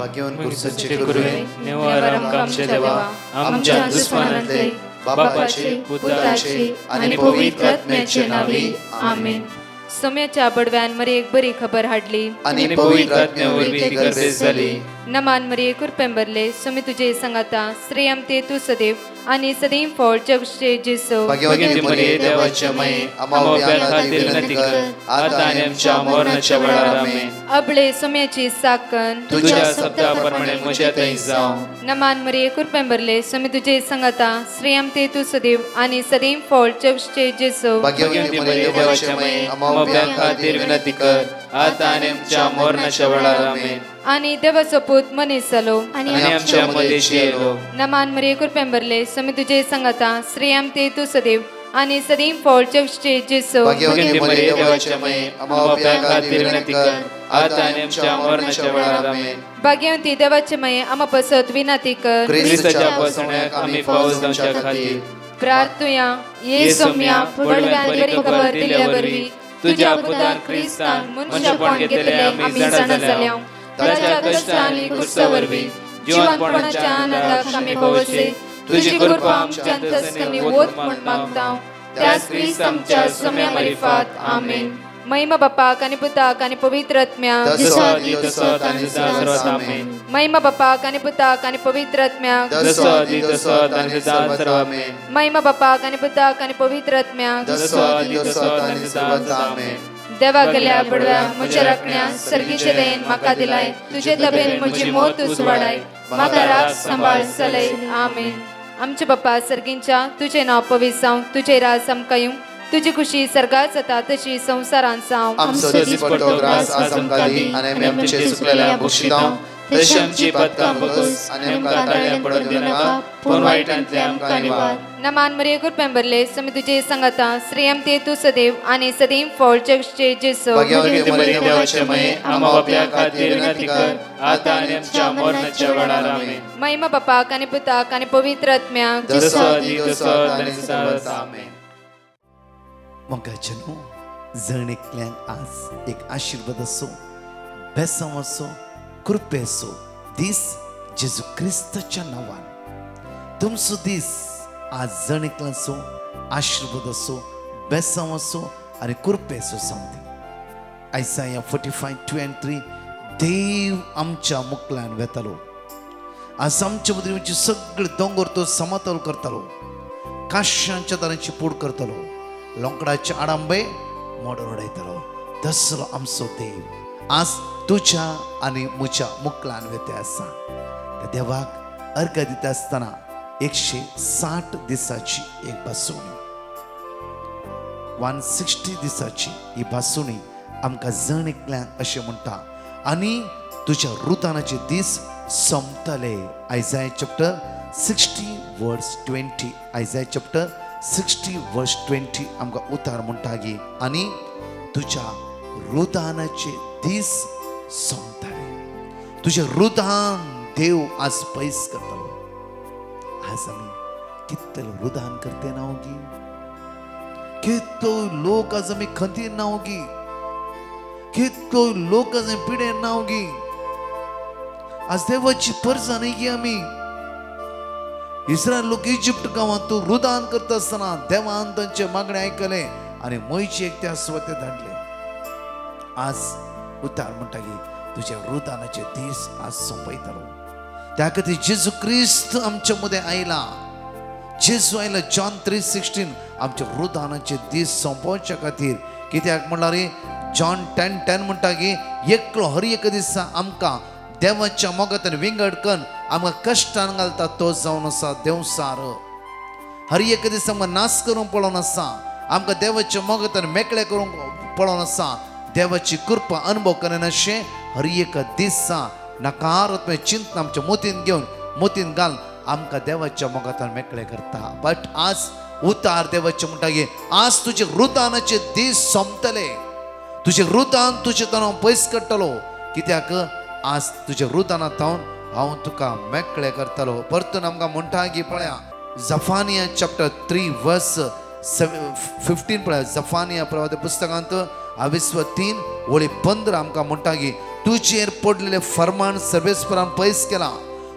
भाग्यवान पुरुषाचे गुरुवे निवार आमच्या देवा आमच्या दुश्मनांतले बापाचे पुत्राचे आणि पवित्र आत्म्याचे नावे आमेन. सोम्याच्या बडव्यान मरी एक बरी खबर हाडली आणि पवित्र आत्म्यावर भीती गर्देश झाली. नमान मरी कुरपेंबरले सोमी तुझे संगाता श्रेयम ते तू सदैव आणि सदैव फळ जगचे जेसो. भाग्यवती मरिये देवाच्या माये आम्हा खातीर विनंती कर आता आणि आमच्या मरणाच्या वेळार आमेन. अबळे सोम्याची साकन तुझ्या शब्दाप्रमाणे म्हज्या थंय जावं. नमान मरी कुरपेंबरले सोमी तुझे संगाता श्रेयम ते तू सदैव आणि सदैव फळ जगचे जेसो. भाग्यवती मरिये देवाच्या माये आम्हा खातीर विनंती कर आता आणि आमच्या मरणाच्या वेळार आमेन. आणि देवाचो पूत मनीस जालो आणि आमच्या मदेशी येलो. नमान मरी कुरपेंबरले सोमी तुझे संगाता श्रेयम ते तू सदैव आणि सदैव फळ जगचे जेसो. भाग्यवती मरिये देवाच्या माये आम्हा खातीर विनंती कर आता आणि आमच्या मरणाच्या वेळार आमेन. भाग्यवती देवाचे माये आम्हा पसत विनंती कर ख्रिस्ताच्या पासण्याक आम्ही पावस जावच्या खातीर प्रार्थुया. ये सोम्या बडव्यान बरी खबर दिल्या वरवी तुझ्या पुतान ख्रिस्तान मनुष्यपण घेतले आम्ही जाणा जाल्या. ताच्या कष्टांनी क्रुसावरवी जीवनपणाच्या आनंदाक आम्ही पावसे. तुझी कृपा आमच्या अंतस्करणी वोत म्हण मागता त्याच ख्रिस्त आमच्या सोम्या मरिफात आमेन. महिमा बापाक आणि पुताक आणि पवित्र आत्म्याक महिमा बापाक आणि पुताक आणि पवित्र आत्म्याक महिमा बापाक आणि पुताक आणि पवित्र आत्म्याक देवा गेल्या बडव्या म्हज्या राखण्या सर्गीचे देन म्हाका दिलाय. तुझे तबेन म्हजी मोत तूं वाडाय म्हाका राख सांबाळ चलय आमेन. आमचे बापा सर्गींच्या तुझे नाव पवित्र जावं. तुझे राज आमकां येवं. तुझी खुशी सर्गात जाता तशी संसारांत जावं. आमचो दिसपट्टो ग्रास आज आमकां दी आनी आमी आमचे सुकलेल्या बक्षितां तशी आमची पातकां बगस आनी आमकां ताळ्यां पडूंक दिनाका पूण वायटांतले आमकां निवार. नमान मरिये कुरपेंबरले सोमी तुझे संगाता श्रेयम ते तू सदैव आणि सदैव फळ जगचे जेसो. भाग्यवती मरिये देवाचे माये आम्हा बापया खातीर विनंती कर आता आनी आमच्या मरणाच्या वेळार आमेन. महिमा बापाक आणि पुताक आणि पवित्र आत्म्याक आमेन. मोगाचनो जण एकल्यांक आज एक आशीर्वाद असो बेसांव असो कृपे असो दीस जेजू क्रिस्ताच्या नावान तुमचो दीस आज जण एकल्यांचो आशीर्वाद असो बेसांव असो आनी कृपे असो सांगते. आयसाया 45:2-3 देव आमच्या मुखल्यान वेतालो. आज आमच्या मदीं सगळे दोंगर तो समतोल करतालो. काश्यांच्या दारांची पूड करतालो. लोंकडाचे आडंबे मोडून उडयतलो. तसलो आमचो देव आज तुझ्या आणि म्हज्या मुखल्यान वेते आसा. त्या देवाक अर्घ दिता आसतना 160 दिसाची एक बासुणी 160 दिसाची ही बासुणी आमकां जण एकल्यांक अशें म्हणटा आनी तुझ्या रुतानाचे दीस सोंपतले. आयजाया चॅप्टर 60:20 आयजाया चॅप्टर 60:20 आमकां उतार म्हणटा गी आनी तुझ्या रुदानाचे दीस सोंपतले. तुझे रुदान देव आज पयस करतलो. आज आमी कितलो रुदान करते ना गी कितलो लोक आज आमी खंतीर ना गी कितलो लोक आज आमी पिडे ना गी. आज देवाची परजा न्ही गी आमी. इस्रायल लोक इजिप्त गांवांत तूं रुदान करता आसतना देवान तांचे मागणे आयकले आनी मोयचे एक त्या स्वते धाडले. आज उतार म्हणटा की तुझ्या रुदानाचे दीस आज सोंपयतलो. त्या खातीर जेजू क्रिस्त आमच्या मदें आयला. जेजू आयला. जॉन 3:16 आमच्या रुदानाचे दीस सोंपोवच्या खातीर. कित्याक म्हणल्यार जॉन 10:10 म्हणटा की एकलो हर एक दिसा आमकां देवाच्या मोगान विंगड करून आमकां कश्टान घालता तो जावन आसा देवसार. हर एक दीस आमकां नाश करूंक पळोवन आसा. आमकां देवाच्या मोगान मेकळे करूंक पळोवन आसा. देवाची कृपा अनुभव करन अशें हर एक दिसा नकारात्मक चिंतन आमच्या मोतीन घेवन मोतीन घाल आमकां देवाच्या मोगान मेकळे करता. बट आज उतार देवाचे म्हणटा की आज तुजे रुदानाचे दीस सोंपतले. तुजे रुदान तुजे तनाव पयस करतलो. कित्याक आज तुजे रुदानांत हांव तुका मेकळे करतलो. परतून आमकां म्हणटा की पळया जफानिया चॅप्टर 3:15 पळया. जफानिया प्रवादी पुस्तकांत 23:3 आमकां म्हणटा की तुझेर पडलेले फरमान सर्वेस्परान पयस केला.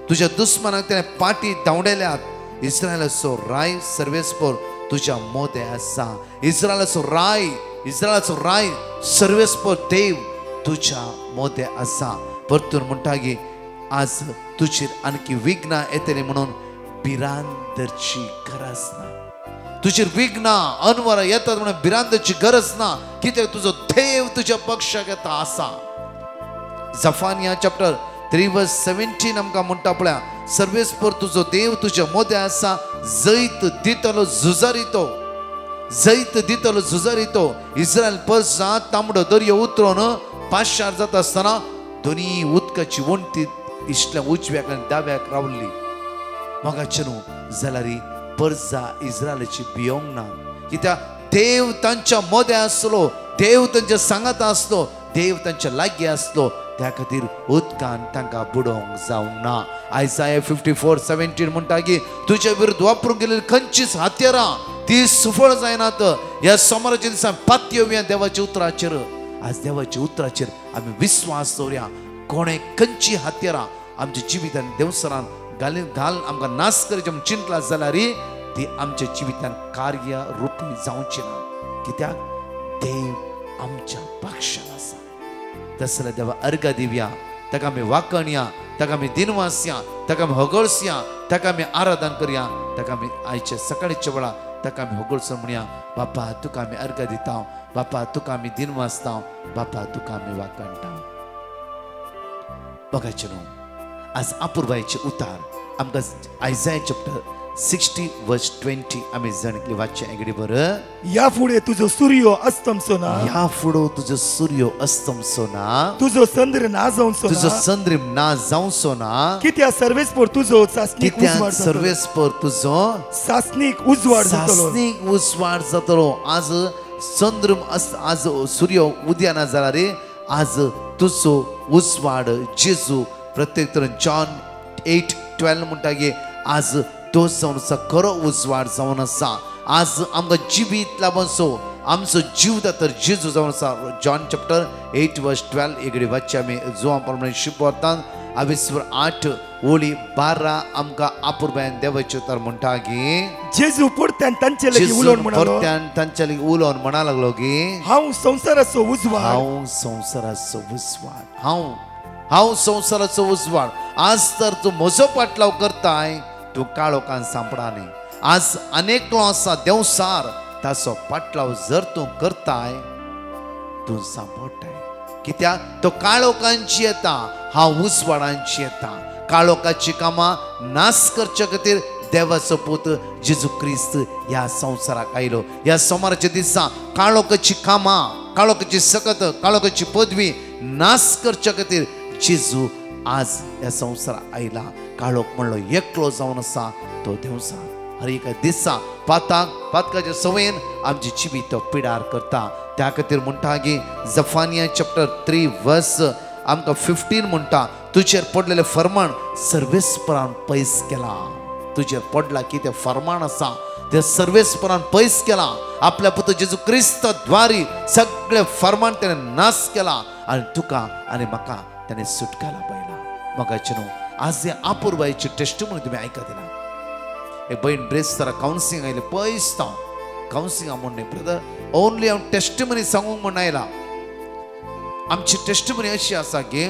तुझ्या दुस्मनाक त्याने पाटी धांवडेल्यात. इस्रायलाचो राय सर्वेस्पर तुझ्या मोदे आसा. इस्रायलाचो राय सर्वेस्पर देव तुझ्या मोदे आसा. परतून म्हणटागी आज तुझेर आणखी विघ्ना येतली म्हणून भिरांतची गरज ना. तुझेर विघ्ना अनवरां येतात म्हणून भिरांतची गरज ना. कित्याक तुझो देव तुझ्या पक्षाक येता आसा. जफानिया चॅप्टर 3:17 आमकां म्हणटा पळया, सर्वेस्पर तुझो देव तुझ्या मोदे आसा. जैत दितलो झुजारितो. इस्रायल पर्सा तांबडो दर्यो उतरोन पाशार जाता आसतना दोनी उदकाची वणटी इश्टल्या उजव्याक आनी दाव्याक रावल्ली. मोगाचें न्हू जाल्यार पर्जा इस्रायलाची भियोंक ना. कित्याक देव तांच्या मोदे आसलो, देव तांच्या सांगात आसलो, देव तांच्या लागीं आसलो. त्या खातीर उदकान तांकां बुडोवंक जावंक ना. आयसाया 54:17 म्हणटा की तुज्या विरुद्ध वापरूंक गेलेली खंयचीच हात्यारां ती सुफळ जायनात. ह्या सोमाराच्या दिसा पातयो येवया देवाच्या उतराचेर. आज देवाच्या उतराचेर आमी विश्वास दवरया. कोणे खंयची हात्यारां आमच्या जिवितान देवसरान घाल आमकां नाश करचे म्हूण चिंतला जाल्यार ती आमच्या जिवितान कार्यरूपी जावची ना. कित्याक देव आमच्या पक्षान आसा. तसले देवा अर्घ दिवया, ताका आमी वाकणया, ताका आमी दिनवासया, ताका आमी होगळसया, ताका आमी आराधन करया, ताका आमी आयच्या सकाळच्या वेळा ताका आमी होगळसो म्हणया. बापा तुका आमी अर्घ दिता, बापा तुका आमी दिनवासता, बापा तुका आमी वाकणटा. बघायचे न्हू आज अपूर्वायचे उतार आमकां आयसाया चॅप्टर 60:20 आमी जाणटली वाचचे एगडी बरं. या फुडे तुजो सूर्य अस्तमचो ना. या फुडो तुजो सूर्य अस्तमचो ना. तुजो चंद्र ना जावचो ना. तुजो चंद्र ना जावचो ना. कित्या सर्वेस्पर तुजो चासनीक उजवाड सर्वेस्पर तुजो चासनीक उजवाड जातलो. आज चंद्र आज सूर्य उदयाना जाल्यार आज तुजो उजवाड जेजू प्रत्येक तरेन जॉन 8:12 म्हणटा की आज तो जावन आसा खरो उजवाड जावन आसा. आज आमकां जिवीत लाभसो आमचो जीव तर जेजू जावन आसा. जॉन चॅप्टर 8:12 एगडी वाचचे आमी जो प्रमाणे शिकवतात. 8:12 आमकां अपूर्वायन देवाचे उतर म्हणटा की जेजू परत्यान तांचे लागीं उलोवन म्हणलो, परत्यान तांचे लागीं उलोवन म्हणा लागलो की हांव संवसाराचो उजवाड. हांव संवसाराचो उजवाड. आज तर तूं म्हजो पाटलाव करताय तूं काळोखान सांपडानी. आज अनेक आसा देवसार ताचो पाटलाव जर तूं करताय तूं सांपडटाय. कित्याक तो काळोखांची येता, हांव उजवाडांची येता. काळोखाची कामां नाश करचे खातीर देवाचो पूत जेजू क्रिस्त ह्या संवसाराक आयलो. ह्या सोमाराच्या दिसा काळोखाची कामां, काळोखाची सकत, काळोखाची पदवी नाश करचे खातीर जेजू आज ह्या संवसाराक आयला. काळोख म्हणलो एकलो जावन आसा तो देवसा. हर एका दिसा पातकाच्या सवयेन आमची जिवीत तो पिडार करता. त्या खातीर म्हणटा की जफानिया चॅप्टर 3 आमकां 15 म्हणटा तुजेर पडलेले फरमान सर्वेस्परान पयस केला. तुजेर पडला की ते फरमान आसा ते सर्वेस्परान पयस केला. आपल्या पुत्र जेजू क्रिस्त द्वारी सगळे फरमान त्याने नाश केला आणि तुका आणि म्हाका त्याने सुटकाला पयला. मोगाचें न्हू आज हे अपूर्वायची टेस्टिमोनी तुम्ही आयकत ना. एक बहीण ब्रेस्तारा कावन्सिलिंग आयले पयस कावन्सिलिंग म्हणून न्ही ब्रदर ओनली हांव टेस्टिमोनी सांगूंक म्हण आयला. आमची टेस्टिमोनी अशी आसा की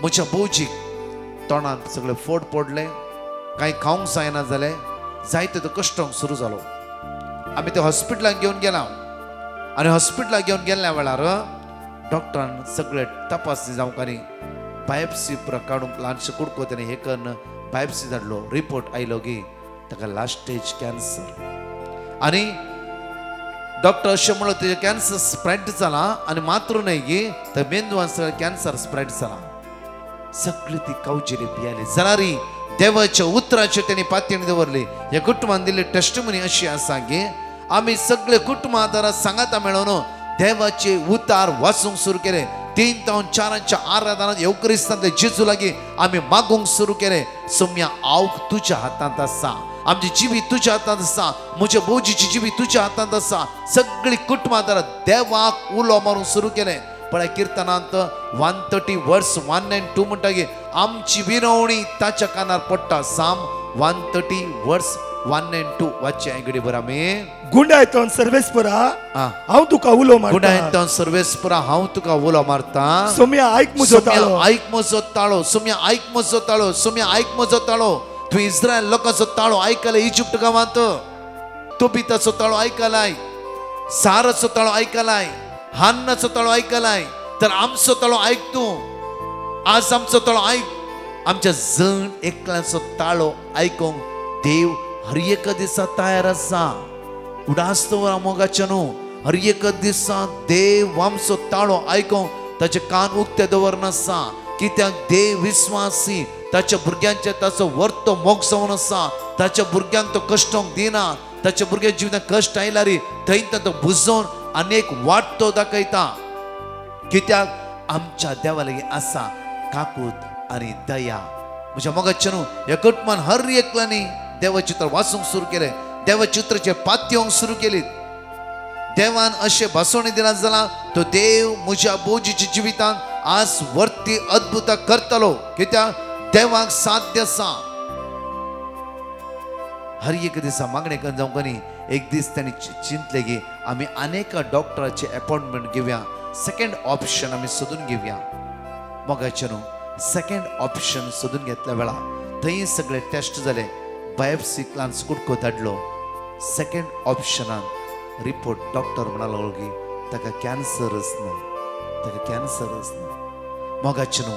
म्हज्या भोवजीक तोंडान सगळे फोड पडले, कांय खावंक जायना जालें, जायते तो कश्टांक सुरू जालो. आमी ते हॉस्पिटलाक घेवन गेला आनी हॉस्पिटलाक घेवन गेल्ल्या वेळार डॉक्टरान सगळे तपासणी जावंक आनी बायोप्सी पुरा काडूंक ल्हानशे कुडको तेणें हे करून बायोप्सी धाडलो. रिपोर्ट आयलो की ताका लास्ट स्टेज कॅन्सर आनी डॉक्टर अशें म्हणलो तेजे कॅन्सर स्प्रेड जाला आनी मात्र न्हय की थंय मेंदवान सगळें कॅन्सर स्प्रेड जाला. सगळी ती कावजिली पियाली जाल्यार देवाच्या उतराचेर तेणी पातयेन दवरली. ह्या कुटुंबान दिल्ली टेस्टिमोनी अशी आसा की आमी सगळे कुटुंबादारा सांगाता मेळोन देवाचे उतार वाचूंक सुरू केले. 3 ते 4 आराधनांत येवक्रिस्तांतले जेजू लागीं आमी मागूंक सुरू केले. सोम्या हांव तुज्या हातांत आसा, आमची जिवीत तुज्या हातांत आसा, म्हज्या भोवजीची जिवीत तुज्या हातांत आसा. सगळीं कुटुंबादारा देवाक उलो मारूंक सुरू केले. पळय कीर्तनांत 130 वर्स 1 and 2 म्हणटा की आमची विनवणी ताच्या कानार पडटा. साम 130 वर्स 1 and 2 वाचे आयगडी बरा मे गुंडायतोन सर्वेस्परा हांव तुका उलो मारता. गुंडायतोन सर्वेस्परा हांव तुका उलो मारता. सोम्या आयक म्हजो ताळो. आयक म्हजो ताळो. सोम्या आयक म्हजो ताळो. सोम्या आयक म्हजो ताळो. तू इस्रायल लोकांचो ताळो आयकलाय इजिप्ट गांवांत. तोबिताचो ताळो आयकलाय. साराचो ताळो आयकलाय. हान्नाचो ताळो आयकलाय. तर आमचो ताळो आयक तूं. आज आमचो ताळो आयक. आमच्या जण एकल्याचो ताळो आयकोंक देव हर एक दिसा तयार आसा. उडास्तवर मोगाचे न्हू. हर एक दिसा देव आमचो ताळो आयकोंक ताचे कान उक्ते दवरनासा. कित्याक देव विश्वासी ताच्या भुरग्यांचे ताचो वर्तो मोग जावन आसा. ताच्या भुरग्यांक तो कश्टांक दिना. ताच्या भुरग्याच्या जिवितांत कश्ट आयला रे थंय तो बुजोवन अनेक वाट दाखयता. कित्याक आमच्या देवा लागीं आसा काकूत आनी दया. म्हज्या मोगाचे न्हू ह्या कुटुंबान हर एकल्यानी देवचित्र वाचूंक सुरू केलें. देवचित्राचे पात्योंक सुरू केलीत. देवान अशें भासवणी दिला जाल्यार तो देव म्हज्या बोजीच्या जिवितांत आज वर्ती अद्भुत करतलो. कित्याक देवाक साध्य आसा. हर एक दिसा मागणे करून जावं कोणी एक दीस तांणी चिंतले की आमी अनेक डॉक्टराचे अपॉइंटमेंट घेवया. सेकंड ऑप्शन आमी सोदून घेवया. मोगाचे न्हू सेकंड ऑप्शन सोदून घेतल्या वेळार थंय सगळे टेस्ट जाले. बायोप्सी क्लान्स कुडको धाडलो. सेकंड ऑप्शनान रिपोर्ट डॉक्टर म्हणलो की ताका कॅन्सरच ना. ताका कॅन्सरच ना. मोगाचे न्हू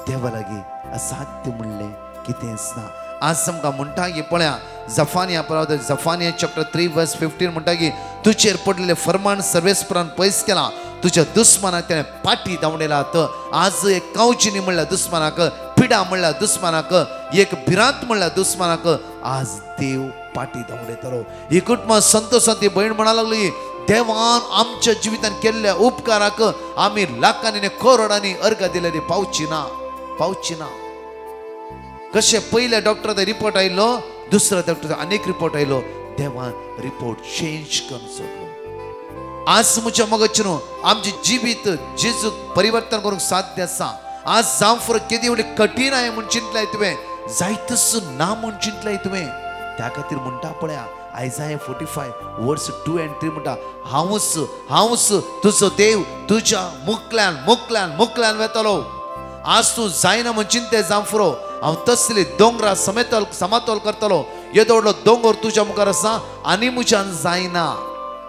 देवा लागीं असाध्य म्हणलें कितेंच ना. आज आमकां म्हणटा की पळया जफानिया पळय जफानिया चॅप्टर 3 वर्स 15 म्हणटा की तुजेर पडलेले फरमान सर्वेस्परान पयस केला. तुज्या दुस्मानाक तेणें पाटी धांवडयलात. आज एक कावचिनी म्हणल्यार दुस्मानाक, पिडा म्हणल्यार दुस्मानाक, एक भिरांत म्हणल्यार दुस्मानाक आज देव पाटी धांवडयतलो. ही कुटुंबां संतोशान ती भयण म्हणा लागली देवान आमच्या जिवितान केल्ल्या उपकाराक आमी लाखांनी करोडांनी अर्घ दिलेली पावची ना. पावची ना. कशें पयले डॉक्टराचो रिपोर्ट आयलो दुसऱ्या डॉक्टराचो अनेक रिपोर्ट आयलो. देवान रिपोर्ट चेंज करून सोडलो. आज म्हज्या मोगाचे न्हू आमचे जिवीत जेजू परिवर्तन करूंक साध्य आसा. आज जावं फरक केदी व्हडली कठीण आहे म्हूण चिंतलाय तुवें जायतस ना म्हूण चिंतलाय तुवें. त्या खातीर म्हणटा पळया आयजाया 45 वर्स 2 and 3 म्हणटा हांवूच तुजो देव तुज्या मुखल्यान मुखल्यान मुखल्यान वेतलो. आज तूं जायना म्हूण चिंते जावं फुरो हांव तसली दोंगरा समतोल करतलो. येदो व्हडलो दोंगर तुज्या मुखार आसा आनी म्हज्यान जायना.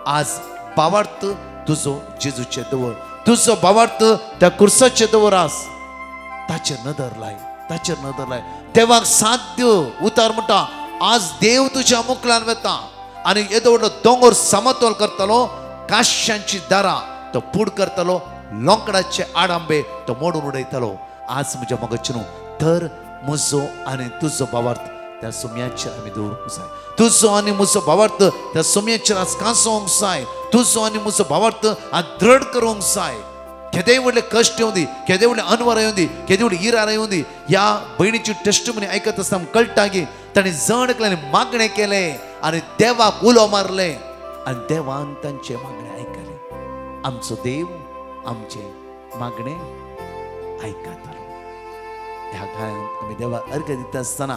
आज भावार्थ तुजो जेजूचे दवर. तुजो भावार्थ त्या कुर्साचे दवर. आज ताचेर नदर लाय. ताचेर नदर लाय. देवाक साध्य उतार म्हणटा आज देव तुज्या मुखल्यान वेता आनी येदो व्हडलो दोंगर समतोल करतलो. काश्यांची दारां तो पूड करतलो. लोंकडाचे आडांबे तो मोडून उडयतलो. आज म्हज्या मोगाचे न्हू तर म्हजो आनी तुजो भावार्थ त्या सोम्याचेर आमी दवरूंक जाय. तुजो आनी म्हजो भावार्थ त्या सोम्याचेर आज कांसोवंक जाय. तुजो आनी म्हजो भावार्थ आज दृढ करूंक जाय. केदेय व्हडले कश्ट येवं दी, केदेय व्हडले अनवर येवं दी, केदेय व्हडली इरार येवं दी. ह्या भयणीची टेस्टमनी आयकत आसतना कळटा की ताणें जण एकल्यानी मागणें केलें आनी देवाक उलो मारले आनी देवान तांचे मागणें आयकलें. आमचो देव आमचे मागणें आयकतलो. ह्या काळांत आमी देवाक अर्घ दिता आसतना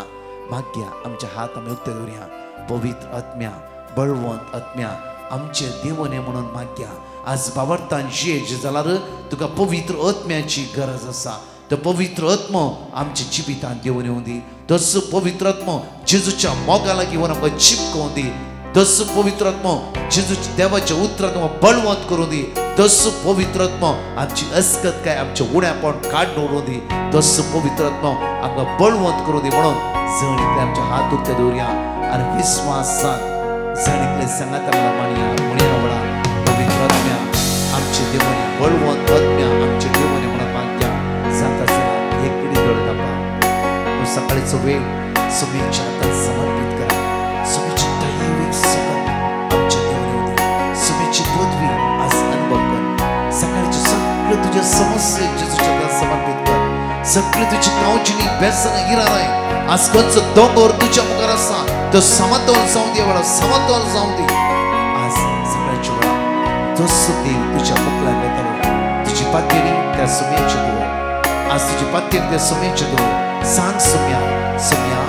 मागया आमचे हात आमी उक्ते दवरया. पवित्र आत्म्या बळवंत आत्म्या आमचे देवने म्हणून मागया. आज भावार्थान जेज जाल्यार तुका पवित्र आत्म्याची गरज आसा. तो पवित्र आत्मो आमच्या जिवितांत देवन येवं दी. तसो पवित्र आत्मो जेजूच्या मोगा लागीं व्हरून आमकां चिपकोवन दी. तसो पवित्र आत्मो जेजूच्या देवाच्या उतरांत आमकां बळवंत करूं दी. तसो पवित्र आत्मो आमची अस्कत काय आमचे उण्यापण काडून उडोवन दी. तसो पवित्र आत्मो आमकां बळवंत करूं दी. म्हणून जण एकले आमचे हात उक्ते दवरया आनी विस्वासान जण एकले सांगात म्हणया म्हणया पवित्र आत्म्या आमचे देवने बळवंत आत्म्या आमचे देवने म्हणून मागया. जाता जाल्यार एक घडी दोळे धांपा. सकाळचो वेळ सोबीच्या हातांत समर्पीत करा. सोबीची दैवीक संबंध आमच्या देवाने दी. सोबीची पदवी आज अनुभव कर. सकाळचे सगळे तुझे समस्या जेजूच्या हातांत समर्पीत कर. सगळे तुझी कावचिनी बेसन इरार आहे. आज खंयचो दोंगर तुज्या मुखार आसा तो समतोल जावं दी. वेळा समतोल जावं दी. आज सकाळच्या वेळा तसो देव तुज्या मुखल्यान येतलो. तुजी पातळी त्या सुम्याची दो आज तुझी पातळी त्या सुम्याची दो सांग सुम्या सुम्या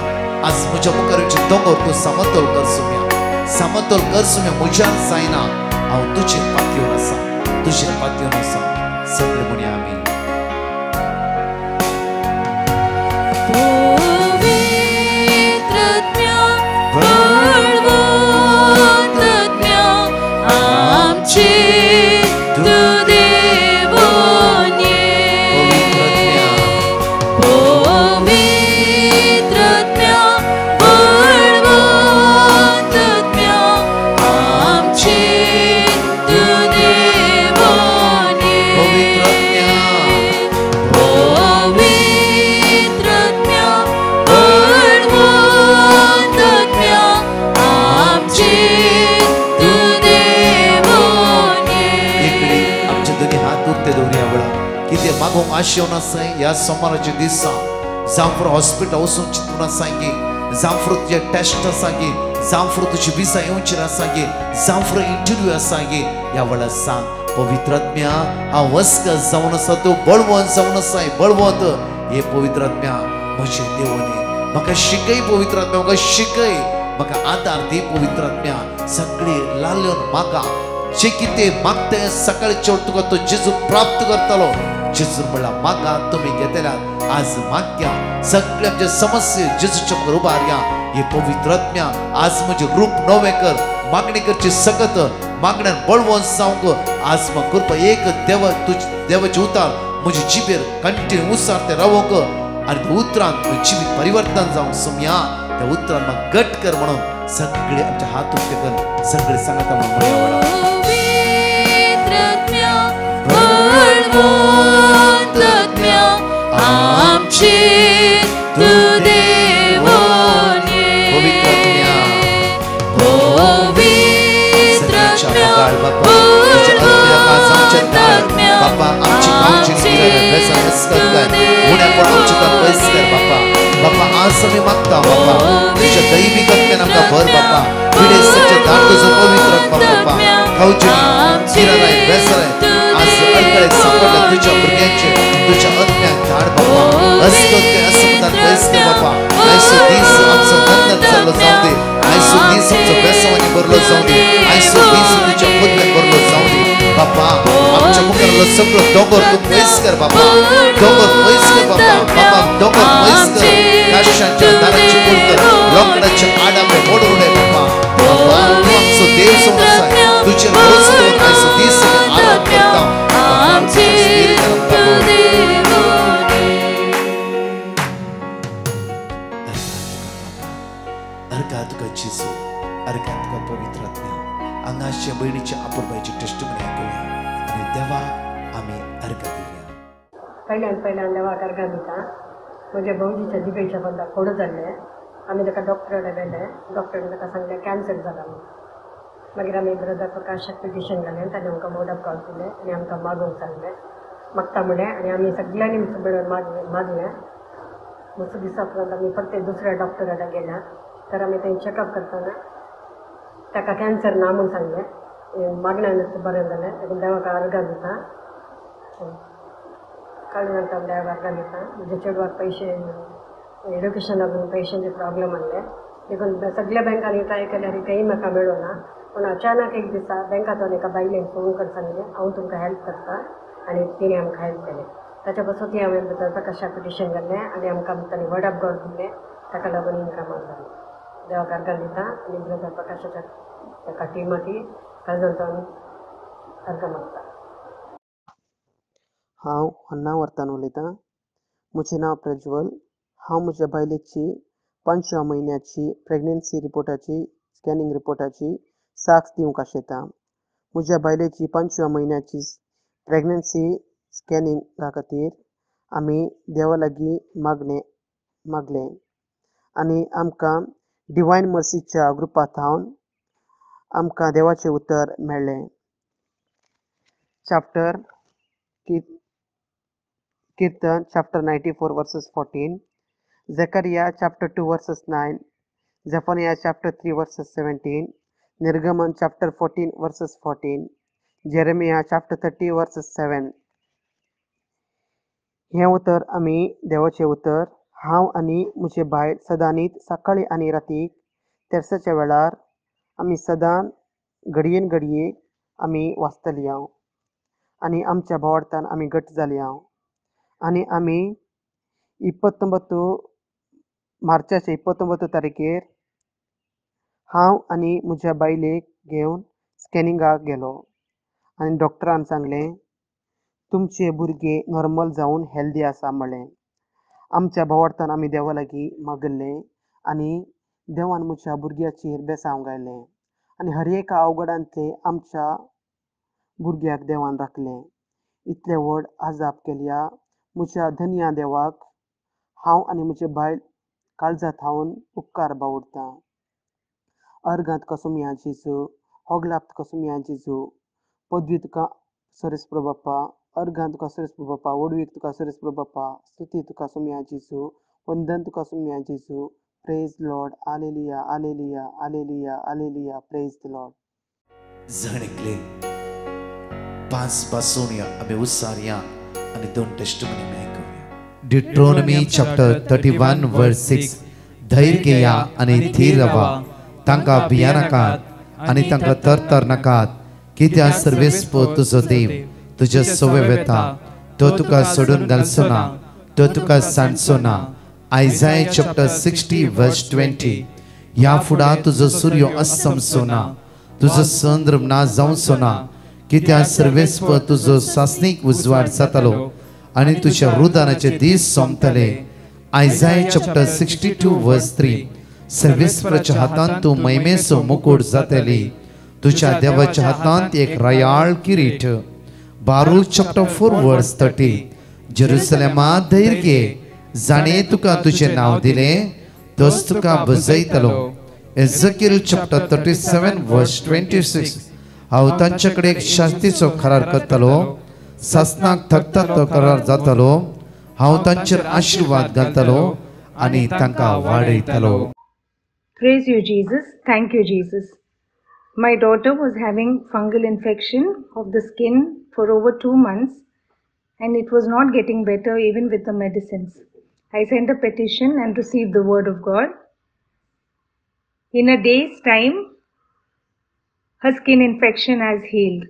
आज म्हज्या मुखारचे दोंगर तूं समतोल कर सुम्या समतोल कर सुम्या म्हज्यान जायना हांव तुजे पातयेवन आसा तुजे पातयेवन आसा सगळे म्हणी आमी मागोंक आशेवन आसाय ह्या सोमाराच्या दिसा जावं हॉस्पिटल वचून चिंतून आसाय की जावं तुजे टेस्ट आसा की जावं तुजी विजा येवची आसा की जावं इंटरव्यू आसा की ह्या वेळार सांग पवित्र आत्म्या हांव वस्क जावन आसा तूं बळवंत जावन आसाय बळवंत हे पवित्र आत्म्या म्हजे देवनी म्हाका शिकय पवित्र आत्म्या म्हाका शिकय म्हाका आदार दी पवित्र आत्म्या सगळी लालन म्हाका जे कितें मागते सकाळी चेड तुका तो जेजू प्राप्त करतलो जेजू म्हणला म्हाका तुमी घेतल्यात आज माग्या सगळे आमचे समस्या जेजूच्या बरोबर या हे पवित्र आत्म्या आज म्हजे रूप नवें कर मागणी करची सकत मागण्यान बळवंत जावंक आज म्हाका कृपा एक देव तुजे देवाचे उतार म्हजे जिबेर कंटिन्यू उसार ते रावोंक आनी त्या उतरांत जिवीत परिवर्तन जावंक सुम्या त्या उतरान म्हाका घट कर म्हणून सगळे आमचे हात उक्ते कर सगळे सांगता म्हणून बापा आज आम्ही मागता बापा तुझ्या दैविक आत्म्यान आमकां भर बापा विडेसाचे दान तुजो पवित्र बापा खावची चिराय बेसराय आज अडकळे सापडल्या तुझ्या भुरग्यांचे तुझ्या आत्म्यान धाड बापा असतो ते असमदान बेसते बापा आयसो दीस आमचो नंदन जाल्लो जावं दे आयसो दीस आमचो बेसवानी भरलो जावं दे आयसो दीस तुझ्या पुतल्यान भरलो जावं दे बापा आमच्या मुखारलो सगळो दोंगर तूं पयस कर बापा दोंगर पयस कर बापा बापा दोंगर पयस कर काशांच्या दाराची मूळ कर लोकडाचे आडामे मोडून उडय बापा बापा तूं आमचो देव जावन आसा तुजेर भरोसो दवरून आयसो दीस आराम करता अर्घा तुका जेजू अर्घा तुका पवित्र आत्म्या हांगाच्या बहिणीच्या आपुरबाईची टेस्टमनी आयकुया आनी देवाक आमी अर्घा दिवया पहिल्यान देवाक अर्घा दिता म्हज्या भाऊजीच्या जिबेच्या बंदाक कोडू जाल्ले आमी ताका डॉक्टराकडे गेले डॉक्टरान ताका सांगलें कॅन्सर जाला म्हणून मागीर आमी ब्रदर प्रकाशाक पिटिशन घालें ताणें आमकां मोडप कॉल केलें आनी आमकां मागूंक सांगलें मागता म्हणलें आनी आमी सगळ्यांनी मेळून मागलें मातसो दिसा उपरांत आमी परते दुसऱ्या डॉक्टराकडे गेल्या तर आमी थंय चॅकअप करतना ताका कॅन्सर ना म्हूण सांगलें मागण्यान बरें जालें देखून देवाक अर्घा दिता काळी नंतर देवाक अर्घा दिता म्हज्या चेडवाक पयशे एड्युकेशना लागून पयशांचे प्रॉब्लेम आसले देखून सगळ्या बँकांनी ट्राय केल्यार काही म्हाका मेळूना पूण अचानक एक दिसा बँकांतून एका बायलेन फोन कर सांगलें हांव तुमकां हेल्प करता आनी तिणें आमकां हेल्प केलें ताच्या पासून ती हांवें भितर प्रकाशाक पिटिशन घाल्लें आनी आमकां भितर वर्ड ऑफ गॉड दिलें ताका लागून इनकमाक जालें देवाक अर्घा दिता आनी ब्रदर प्रकाशाच्या ताका टिमाती काळजांतून अर्घा मागता हांव अन्ना वर्तान उलयतां म्हजें नांव प्रज्वल हांव म्हज्या बायलेची 5व्या म्हयन्याची प्रेग्नन्सी रिपोर्टाची स्कॅनिंग रिपोर्टाची साक्ष दिवंक आशेतां म्हज्या बायलेची 5व्या म्हयन्याची प्रेग्नन्सी स्कॅनिंगा खातीर आमी देवा लागीं मागलें आनी आमकां डिवायन मर्सीच्या ग्रुपांतल्यान आमकां देवाचें उतर मेळ्ळें चॅप्टर कीर्तन chapter 94 versus 14 Zechariah chapter 2 verses 9 Zephaniah chapter 3 verses 17 Nirgaman chapter 14 verses 14 Jeremiah chapter 30 verses 7 हें उतर आमी देवाचें उतर हांव आनी म्हजे बायल सदांच सकाळीं आनी रातीक तेरसाच्या वेळार आमी सदां घडयेन घडये आमी वाचतलीं हांव आनी आमच्या भावार्थान आमी घट्ट जालीं हांव आनी आमी 29 मार्चाचे 29 तारखेर हांव आनी म्हज्या बायलेक घेवन स्कॅनिंगाक गेलो आनी डॉक्टरान सांगलें तुमचे भुरगे नॉर्मल जावन हेल्दी आसा म्हणलें. आमच्या भावार्थान आमी देवा लागीं मागलें आनी देवान म्हज्या भुरग्याचेर बेसांव घालें आनी हर एका अवघडांतले आमच्या भुरग्याक देवान राखलें. इतले व्हड आजाप केल्या म्हज्या धन्या देवाक हांव आनी म्हजे बायल काळजांत हांवन उपकार बावडटां. अर्गां तुका सुमया जेजू, होगलाप तुका सुमया जेजू, पदवी तुका सरेस्प्रो बाप्पा, अर्गां तुका सरेस्प्रो बाप्पा, वडवीक तुका सरेस्प्रो बाप्पा, स्तुती तुका सुमया जेजू, वंदन तुका सुमया जेजू. Praise Lord, hallelujah hallelujah hallelujah hallelujah, praise the Lord. जणिकले 5 पासून या आम्ही उसारया आणि 2 टेस्टमनी ऐकूया. डिट्रोनॉमी चॅप्टर 31 वर्स 6. धैर्य घेया आणि थीर रावा, तांकां भिया नाकात आणि तांकां तरतर नाकात, कित्याक सर्वेस्पो तुजो देव तुजे सवे वेता, तो तुका सोडून घालचो ना, तो तुका सांडचो ना. आयझाया चॅप्टर 60 वर्स 20. ह्या फुडा तुजो सूर्य अस्तमचो ना, तुजो चंद्र ना जावचो ना, कित्याक सर्वेस्प तुजो सासणीक उजवाड जातलो आणि तुझ्या रुदानाचे दीस सोंपतले. आयझाया चॅप्टर 62 वर्स 3. सर्वेस्पराच्या हातांत तूं महिमेचो मुकुट जातली, तुझ्या देवाच्या हातांत एक रयाळ किरीट. बारूक चॅप्टर 4 वर्स 30. जेरुसलेमा धैर्य घे, जाणे तुका तुझे नाव दिले, तोच तुका बजयतलो. एझेकिएल चॅप्टर 37 वर्स 26. हांव तांचे कडेन एक शास्तीचो करार करतलो, सासणाक थकता तो करार जातलो. हांव तांचेर आशीर्वाद घालतलो आणि तांकां वाडयतलो. Praise you, Jesus. Thank you, Jesus. My daughter was having fungal infection of the skin for over 2 months and it was not getting better even with the medicines. I sent a petition and received the word of God. In a day's time, her skin infection has healed.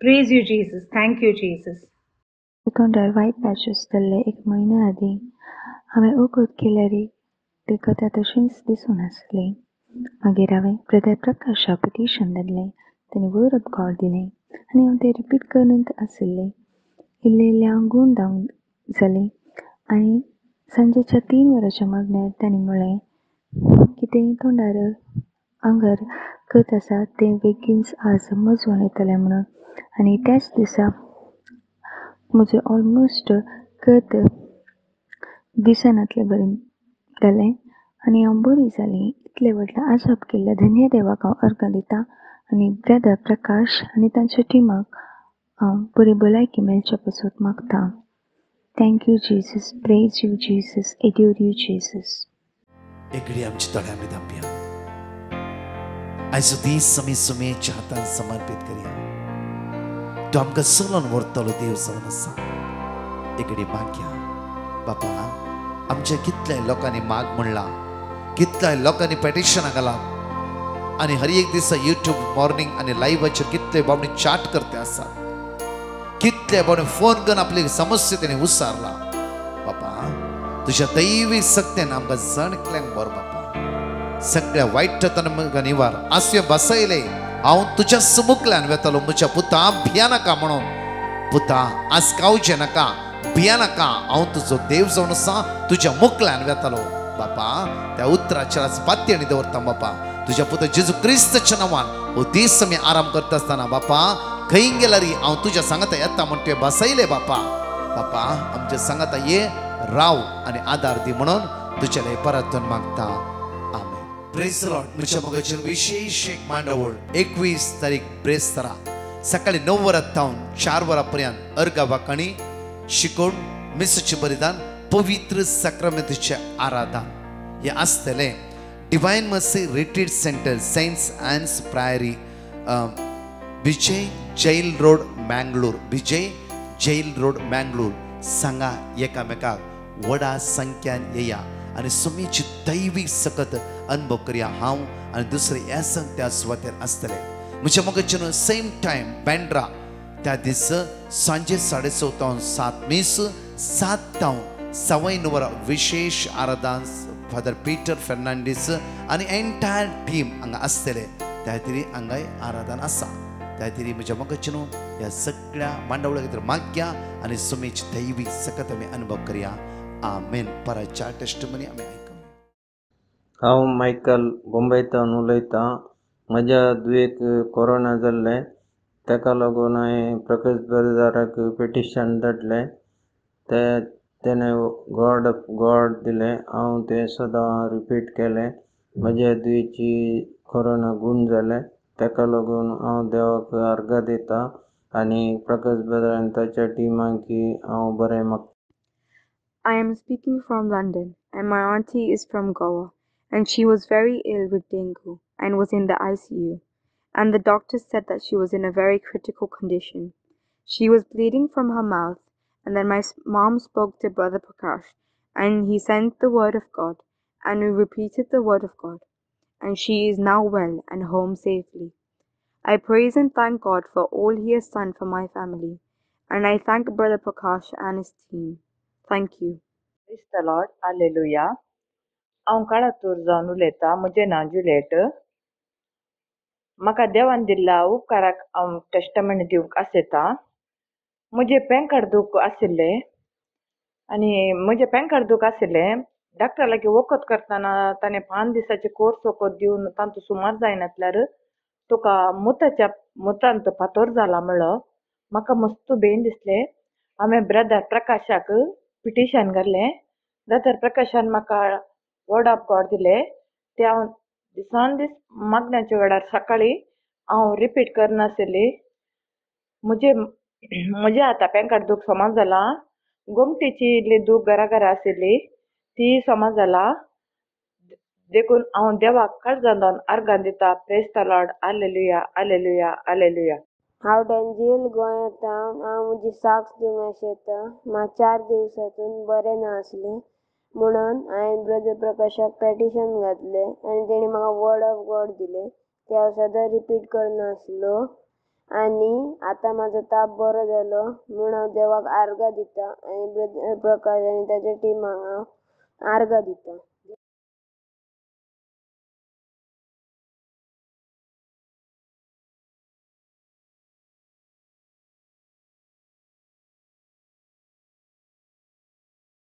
Praise you, Jesus. Thank you, Jesus. तोंडार वायट patches जाल्ले 1 म्हयन्या आदीं हांवें ओगोद केल्यारी ताका त्या तशेंच दिसून आसलें. मागीर हांवें ब्रदर प्रकाशा पिटिशन धाडलें, ताणें वर्ड ऑफ गॉड दिलें आनी हांव तें रिपीट करत आशिल्लें. इल्ले इल्ले हांव गूण डावन जालें आनी सांजेच्या 3 वरांच्या मागण्यार ताणें म्हळें कितें तोंडार आंगार करत आसा तें बेगीनच आज मजवून येतलें म्हणून. आनी त्याच दिसा म्हजें ऑलमोस्ट करत दिसनातलें बरें जालें आनी हांव बरी जालीं. इतलें व्हडलें आजाप केल्ल्या धन्य देवाक हांव अर्गां दितां आनी ब्रदर प्रकाश आनी तांच्या टिमाक हांव बरी भलायकी मेळचे पासून मागतां. Thank you Jesus, praise you Jesus, adore you Jesus. एकडी आमची तोंडां आमी धांपया. आयचो दीस आमी सुमेच्या हातांत समर्पीत करया. तो आमकां चलोवन व्हरतलो देव जावन आसा. एकडी मागया. बापा, आमच्या कितल्या लोकांनी माग म्हणला, कितल्या लोकांनी पेटिशनां घाला आनी हर एक दिसा यूट्यूब मॉर्निंग आनी लाईव्हाचेर कितले बाबडी चाट करते आसात, कितले बाबडी फोन करून आपली समस्या तेणी उसारला. बापा, तुझ्या दैवी सक्तेन आमकां जणकल्यांक बर बापा. सगळ्या वायटतान आमकां निवार. आसवे बसयले हांव तुज्या समुखल्यान वेतलो. म्हज्या पुता भिया नाका म्हणून. पुता आसकावचे नाका, भिया नाका, हांव तुजो देव जावन आसा, तुज्या मुखल्यान वेतलो. बापा, त्या उतराचेर आज पातयेणी दवरता. बापा, तुज्या पुता जेजू क्रिस्ताच्या नांवान हो दीस आमी आराम करता आसतना बापा खंय गेल्यार हांव तुज्या सांगाता येता म्हण तुवें बसयले. बापा, बापा, आमच्या सांगाता ये, राव आनी आदार दी म्हणून तुज्याले परतून मागता. आमेन. Praise the Lord. म्हज्या मोगाचेर विशेष एक मांडावळ 21 तारीख ब्रेस्तारा सकाळी 9 वरांतावन 4 वरांपर्यंत अर्गा वाकाणी शिकोण मिसाचें बलिदान पवित्र साक्रामेंताचें आराधन हे आसतलें. Divine mercy retreat centre saints Ann's priory Vijay jail road Mangalore. Vijay jail road Mangalore सांगा एकामेकाक व्हडा संख्यान येया आनी सुमीची दैवीक सकत अनुभव करया. हांव आनी दुसरे हे संग त्या सुवातेर आसतले. म्हज्या मोगाच्यान सेम टायम बँड्रा त्या दीस सांजे 4:30 7 मीस 7 सवय वरां विशेष आराधन फादर पीटर फेर्नांडीस आनी एंटायर टीम हांगा आसतले. त्या खातीर हांगाय आराधन आसा. त्या खातीर म्हज्या मोगाच्यान ह्या सगळ्या मांडवळ्या खातीर मागया आनी सुमेची दैवीक सकत आमी अनुभव करया. आमेन. परच्या टेस्टमनी आमी आयकूया. हांव मायकल बॉम्बेतल्यान उलयतां. म्हज्या धुवेक कोरोना जाल्ले, ताका लागून हांवें प्रकाश बेरजाराक पिटिशन धाडलें. तेणें गॉड ऑफ गॉड दिलें. हांव तें सदां रिपीट केलें. म्हज्या धुवेची कोरोना गूण जालें, ताका लागून हांव देवाक अर्घ दितां आनी प्रकाश बेरजार आनी ताच्या टिमांकी हांव बरें मागतां. I am speaking from London, and my auntie is from Goa, and she was very ill with dengue and was in the ICU, and the doctors said that she was in a very critical condition. She was bleeding from her mouth, and then my mom spoke to Brother Prakash, and he sent the word of God, and we repeated the word of God, and she is now well and home safely. I praise and thank God for all he has done for my family, and I thank Brother Prakash and his team. Thank you. Praise the Lord. Hallelujah. हांव काळातूर जावन उलयतां. म्हजें नांव Juliet. म्हाका देवान दिल्ल्या उपकाराक हांव testimony दिवंक आसयतां. म्हजें पॅन कार्ड दूख आशिल्लें आनी म्हजें पॅन कार्ड दूख आशिल्लें. डॉक्टरा लागीं वखद करतना ताणें 5 दिसाचे कोर्स वखद दिवन तांतूं सुमार जायनातल्यार तुका मुतांत फातोर जाला म्हणलो. म्हाका मस्त बेन दिसलें. हांवें ब्रदर प्रकाशाक पिटिशन घालें. ब्रदर प्रकाशान म्हाका वर्ड ऑफ गॉड दिलें. तें हांव दिसान दीस मागण्याच्या वेळार सकाळीं हांव रिपीट करनाशिल्ली. म्हजें आतां पॅन कार्ड दूख सोमार जाला. गोमटेची इल्ली दूख घरा आशिल्ली ती सोमार जाला. देखून हांव देवाक काळजांतल्यान अर्घां दितां. Praise the Lord. Hallelujah hallelujah hallelujah. हांव डेंजियल गोंय येता. हांव म्हजी साक्स दिवंक आशेतां. म्हाका 4 दिवसांतून बरें नासलें म्हणून हांवें ब्रदर प्रकाशाक पॅटिशन घातलें आनी तेणी म्हाका वर्ड ऑफ गॉड दिलें. तें हांव सदां रिपीट करनासलो आनी आतां म्हाजो ताप बरो जालो म्हूण हांव देवाक आर्गां दितां आनी ब्रदर प्रकाश आनी ताच्या टिमाक हांव आर्गां दितां.